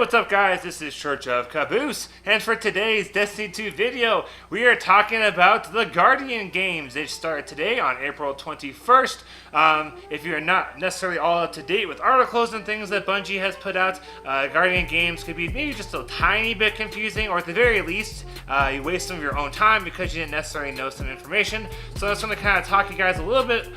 what's up guys, this is Church of Caboose, and for today's Destiny 2 video, we are talking about the Guardian games. They start today on April 21st. If you're not necessarily all up to date with articles and things that Bungie has put out, Guardian games could be maybe just a tiny bit confusing, or at the very least, you waste some of your own time because you didn't necessarily know some information. So I just want to kind of talk you guys a little bit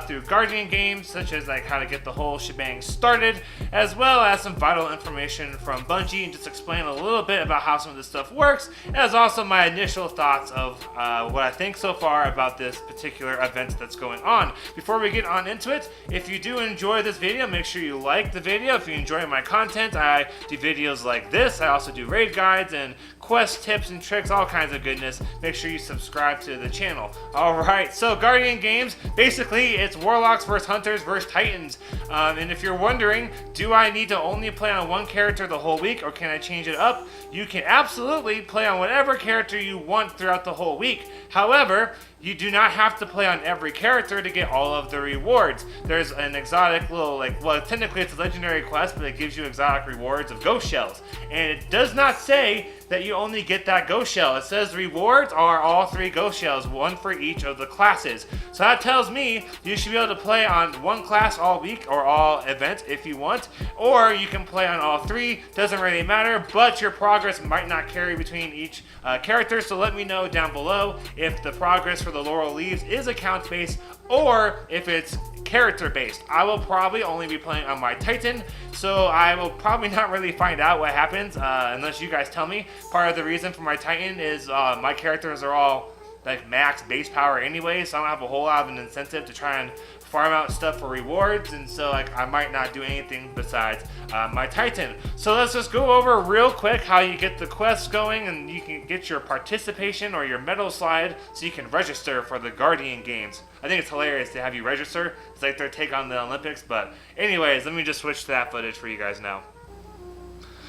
through Guardian games, such as like how to get the whole shebang started, as well as some vital information from Bungie, and just explain a little bit about how some of this stuff works, as also my initial thoughts of what I think so far about this particular event that's going on. Before we get on into it, if you do enjoy this video, make sure you like the video. If you enjoy my content, I do videos like this. I also do raid guides and quest tips and tricks, all kinds of goodness. Make sure you subscribe to the channel. Alright, so Guardian games, basically it's Warlocks versus Hunters versus Titans. And if you're wondering, do I need to only play on one character the whole week, or can I change it up? You can absolutely play on whatever character you want throughout the whole week. However, you do not have to play on every character to get all of the rewards. There's an exotic little, well, technically it's a legendary quest, but it gives you exotic rewards of ghost shells. And it does not say that you only get that ghost shell. It says rewards are all 3 ghost shells, 1 for each of the classes. So that tells me you should be able to play on one class all week or all events if you want, or you can play on all 3, doesn't really matter, but your progress might not carry between each character. So let me know down below if the progress for the Laurel Leaves is account based or if it's character based. I will probably only be playing on my Titan, so I will probably not really find out what happens unless you guys tell me. Part of the reason for my Titan is my characters are all like max base power anyway, so I don't have a whole lot of an incentive to try and farm out stuff for rewards, and so like I might not do anything besides my Titan. So let's just go over real quick how you get the quests going, and you can get your participation or your medal slide so you can register for the Guardian games. I think it's hilarious to have you register. It's like their take on the Olympics, but anyways, let me just switch to that footage for you guys now.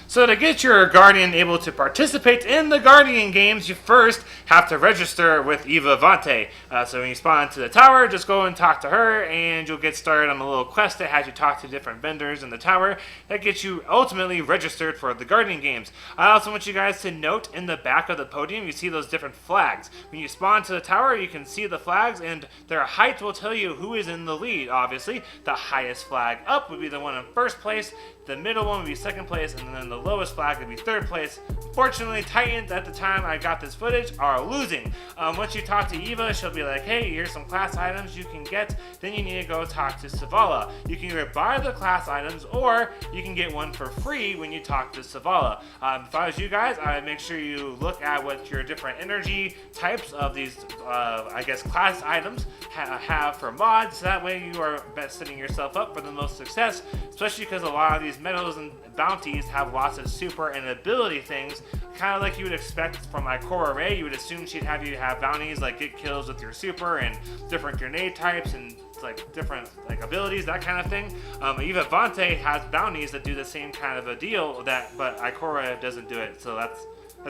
So to get your Guardian able to participate in the Guardian games, you first have to register with Eva Vante. So when you spawn into the tower, just go and talk to her, and you'll get started on a little quest that has you talk to different vendors in the tower that gets you ultimately registered for the Guardian games. I also want you guys to note in the back of the podium, you see those different flags. When you spawn to the tower, you can see the flags, and their height will tell you who is in the lead, obviously. The highest flag up would be the one in first place, the middle one would be second place, and then the lowest flag would be third place. Fortunately, Titans at the time I got this footage are losing. Once you talk to Eva, she'll be like, hey, here's some class items you can get. Then you need to go talk to Savala. You can either buy the class items, or you can get one for free when you talk to Savala. If I was you guys, I'd make sure you look at what your different energy types of these, I guess, class items have for mods. That way you are best setting yourself up for the most success, especially because a lot of these medals and bounties have lots of super and ability things, kind of like you would expect from Ikora Rey. You would assume she'd have you have bounties like get kills with your super and different grenade types and like different like abilities, that kind of thing. Eva Vante has bounties that do the same kind of a deal, but Ikora doesn't do it, so that's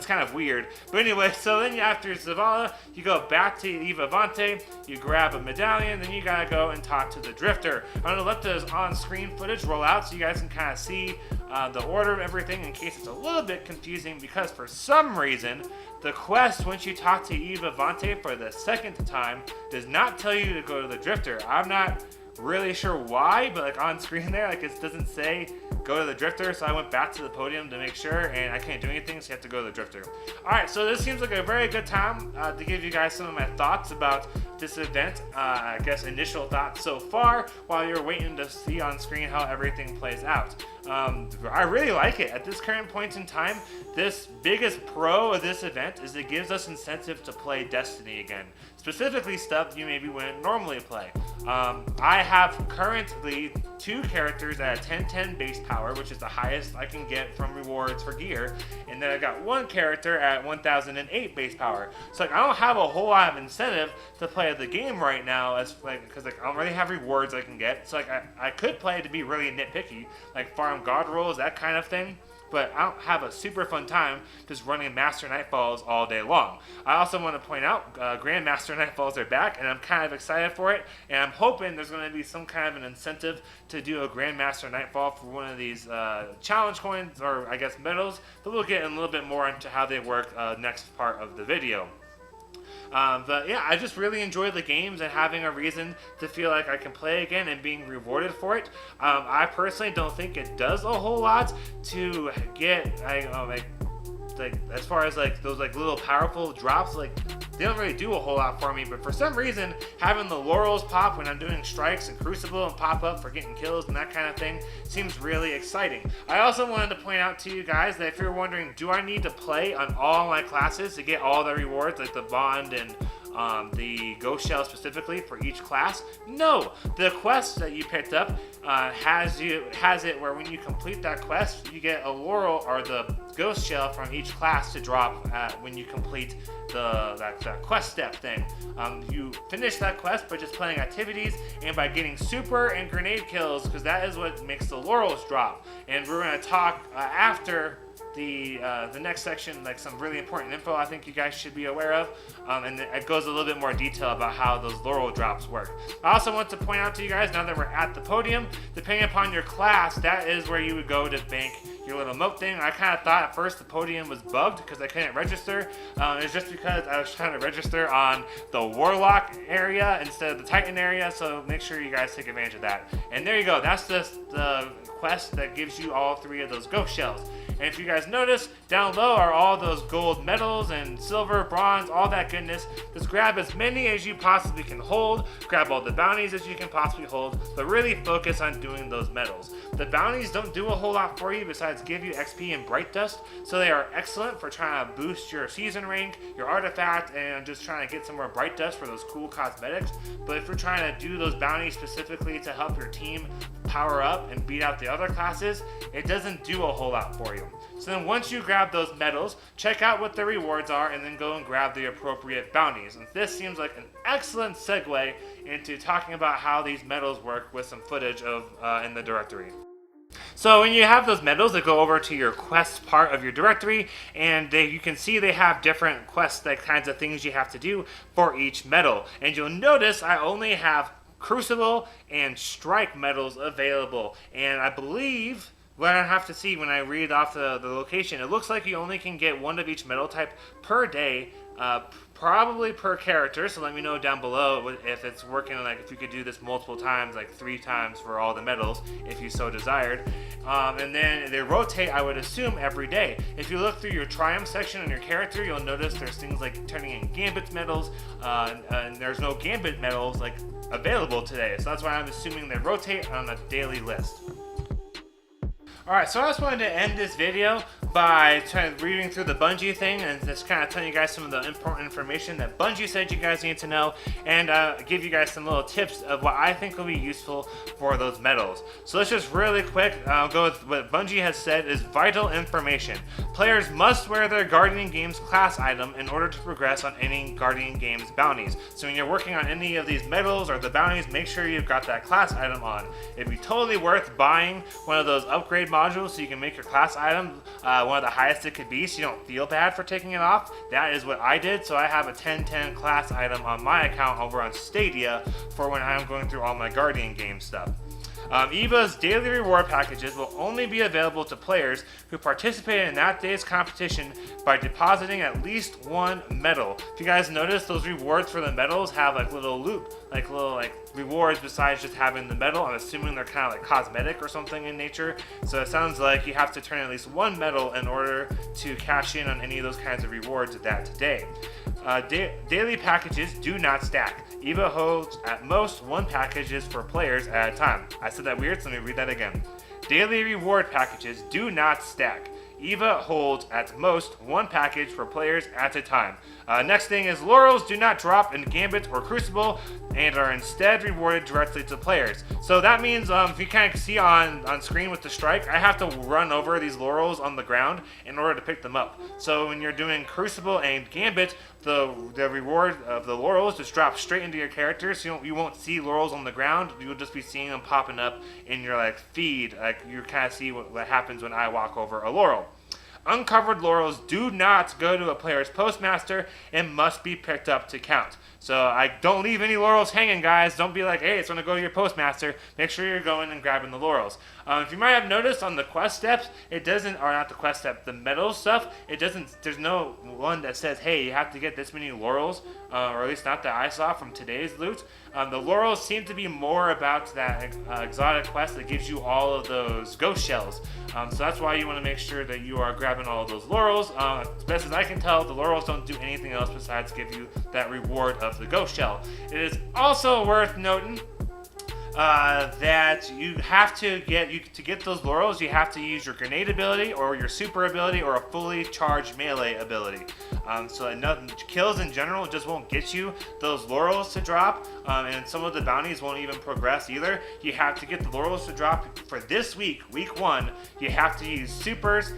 kind of weird. But anyway, so then after Zavala, you go back to Eva Vante, you grab a medallion, then you gotta go and talk to the Drifter. I'm gonna let those on-screen footage roll out so you guys can kind of see the order of everything in case it's a little bit confusing, because for some reason, the quest, once you talk to Eva Vante for the second time, does not tell you to go to the Drifter. I'm not really sure why, but like on screen there, like it doesn't say go to the Drifter, so I went back to the podium to make sure, and I can't do anything, so you have to go to the Drifter. Alright, so this seems like a very good time to give you guys some of my thoughts about this event. I guess initial thoughts so far, while you're waiting to see on screen how everything plays out. I really like it. At this current point in time, this biggest pro of this event is it gives us incentive to play Destiny again. Specifically stuff you maybe wouldn't normally play. I have currently 2 characters at a 1010 base power, which is the highest I can get from rewards for gear, and then I got 1 character at 1008 base power. So like I don't have a whole lot of incentive to play the game right now, as like because like I don't really have rewards I can get. So like I could play to be really nitpicky, like farm god rolls, that kind of thing. but I don't have a super fun time just running Master Nightfalls all day long. I also want to point out Grandmaster Nightfalls are back, and I'm kind of excited for it, and I'm hoping there's going to be some kind of an incentive to do a Grandmaster Nightfall for one of these challenge coins, or I guess medals, but we'll get a little bit more into how they work next part of the video. But yeah, I just really enjoy the games and having a reason to feel like I can play again and being rewarded for it. I personally don't think it does a whole lot to get, as far as like those like little powerful drops, like they don't really do a whole lot for me, but for some reason having the laurels pop when I'm doing strikes and crucible and pop up for getting kills and that kind of thing seems really exciting. I also wanted to point out to you guys that if you're wondering, do I need to play on all my classes to get all the rewards, like the bond and the ghost shell specifically for each class? No, the quest that you picked up has it where when you complete that quest, you get a laurel or the ghost shell from each class to drop when you complete that quest step thing. You finish that quest by just playing activities and by getting super and grenade kills, because that is what makes the laurels drop. And we're going to talk after the next section, like some really important info I think you guys should be aware of, and it goes a little bit more detail about how those laurel drops work. I also want to point out to you guys, now that we're at the podium, depending upon your class, that is where you would go to bank your little moat thing. I kind of thought at first the podium was bugged because I couldn't register. It's just because I was trying to register on the Warlock area instead of the Titan area, so make sure you guys take advantage of that. And there you go, that's just the quest that gives you all 3 of those ghost shells. And if you guys notice, down low are all those gold medals and silver, bronze, all that goodness. Just grab as many as you possibly can hold, grab all the bounties as you can possibly hold, but really focus on doing those medals. The bounties don't do a whole lot for you besides give you XP and bright dust, so they are excellent for trying to boost your season rank, your artifact, and just trying to get some more bright dust for those cool cosmetics. But if you're trying to do those bounties specifically to help your team power up and beat out the other classes, it doesn't do a whole lot for you. So then once you grab those medals, check out what the rewards are and then go and grab the appropriate bounties. And this seems like an excellent segue into talking about how these medals work with some footage of in the directory. So when you have those medals that go over to your quest part of your directory, and you can see they have different quests, like kinds of things you have to do for each medal. And you'll notice I only have Crucible and Strike medals available, and I believe what I have to see when I read off the location, it looks like you only can get 1 of each medal type per day, probably per character. So let me know down below if it's working, like if you could do this multiple times, like 3 times for all the medals if you so desired. And then they rotate, I would assume, every day. If you look through your triumph section on your character, you'll notice there's things like turning in Gambit medals, and there's no Gambit medals like available today. So that's why I'm assuming they rotate on a daily list. Alright, so I just wanted to end this video by reading through the Bungie thing and just kind of telling you guys some of the important information that Bungie said you guys need to know, and give you guys some little tips of what I think will be useful for those medals. So let's just really quick go with what Bungie has said is vital information. Players must wear their Guardian Games class item in order to progress on any Guardian Games bounties. So when you're working on any of these medals or the bounties, make sure you've got that class item on. It'd be totally worth buying one of those upgrade modules so you can make your class item one of the highest it could be, so you don't feel bad for taking it off. That is what I did, so I have a 1010 class item on my account over on Stadia for when I'm going through all my Guardian game stuff. EVA's daily reward packages will only be available to players who participated in that day's competition by depositing at least 1 medal. If you guys notice, those rewards for the medals have like little rewards besides just having the medal. I'm assuming they're kind of like cosmetic or something in nature. So it sounds like you have to turn at least 1 medal in order to cash in on any of those kinds of rewards that day. Daily packages do not stack. EVA holds at most 1 packages for players at a time. I said that weird, so let me read that again. Daily reward packages do not stack. EVA holds at most 1 package for players at a time. Next thing is laurels do not drop in Gambit or Crucible and are instead rewarded directly to players. So that means if you kind of see on screen with the strike, I have to run over these laurels on the ground in order to pick them up. So when you're doing Crucible and Gambit, the reward of the laurels just drops straight into your character, so you won't see laurels on the ground. You'll just be seeing them popping up in your like feed. Like you kind of see what happens when I walk over a laurel. Uncovered laurels do not go to a player's postmaster and must be picked up to count. So I don't leave any laurels hanging, guys. Don't be like, hey, it's going to go to your postmaster. Make sure you're going and grabbing the laurels. If you might have noticed on the quest steps, it doesn't, or not the quest step, the medal stuff, it doesn't, there's no one that says, hey, you have to get this many laurels, or at least not that I saw from today's loot. The laurels seem to be more about that exotic quest that gives you all of those ghost shells. So that's why you want to make sure that you are grabbing all of those laurels. As best as I can tell, the laurels don't do anything else besides give you that reward of the ghost shell. It is also worth noting that you have to get those laurels, you have to use your grenade ability or your super ability or a fully charged melee ability. So kills in general just won't get you those laurels to drop, and some of the bounties won't even progress either. You have to get the laurels to drop for this week 1. You have to use supers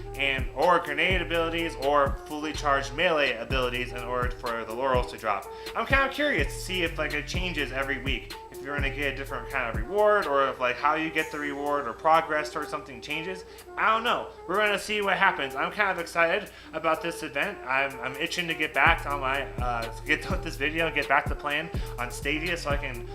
or grenade abilities or fully charged melee abilities in order for the laurels to drop. I'm kind of curious to see if it changes every week. If you're going to get a different kind of reward, or if how you get the reward or progress towards something changes. I don't know. We're going to see what happens. I'm kind of excited about this event. I'm itching to get back on my get done with this video and get back to playing on Stadia so I can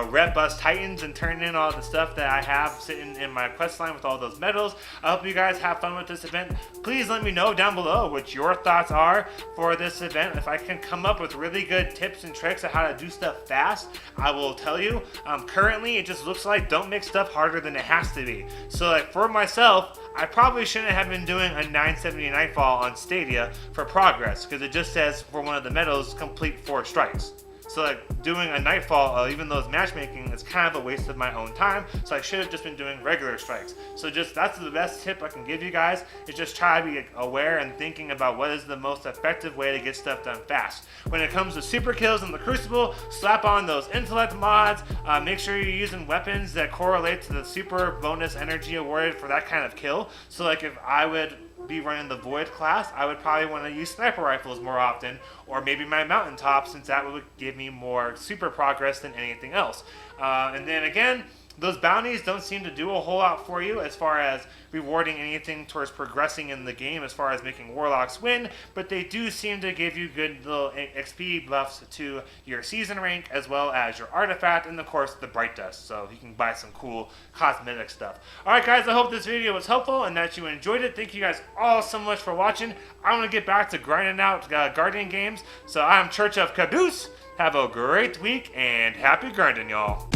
rep Bust Titans and turn in all the stuff that I have sitting in my quest line with all those medals. I hope you guys have fun with this event. Please let me know down below what your thoughts are for this event. If I can come up with really good tips and tricks on how to do stuff fast, I will tell you. Currently, it just looks like don't make stuff harder than it has to be. So for myself, I probably shouldn't have been doing a 970 Nightfall on Stadia for progress, because it just says for one of the medals, complete 4 strikes. So doing a Nightfall, even though it's matchmaking, is kind of a waste of my own time. So I should have just been doing regular strikes. So that's the best tip I can give you guys, is just try to be aware and thinking about what is the most effective way to get stuff done fast. When it comes to super kills in the Crucible, slap on those intellect mods. Make sure you're using weapons that correlate to the super bonus energy awarded for that kind of kill. So if I would be running the Void class, I would probably want to use sniper rifles more often, or maybe my mountaintop, since that would give me more super progress than anything else. And then again, those bounties don't seem to do a whole lot for you as far as rewarding anything towards progressing in the game as far as making warlocks win, but they do seem to give you good little XP buffs to your season rank as well as your artifact, and of course the bright dust, so you can buy some cool cosmetic stuff. Alright guys, I hope this video was helpful and that you enjoyed it. Thank you guys all so much for watching. I'm going to get back to grinding out Guardian games, so I'm Church of Caboose. Have a great week and happy grinding, y'all.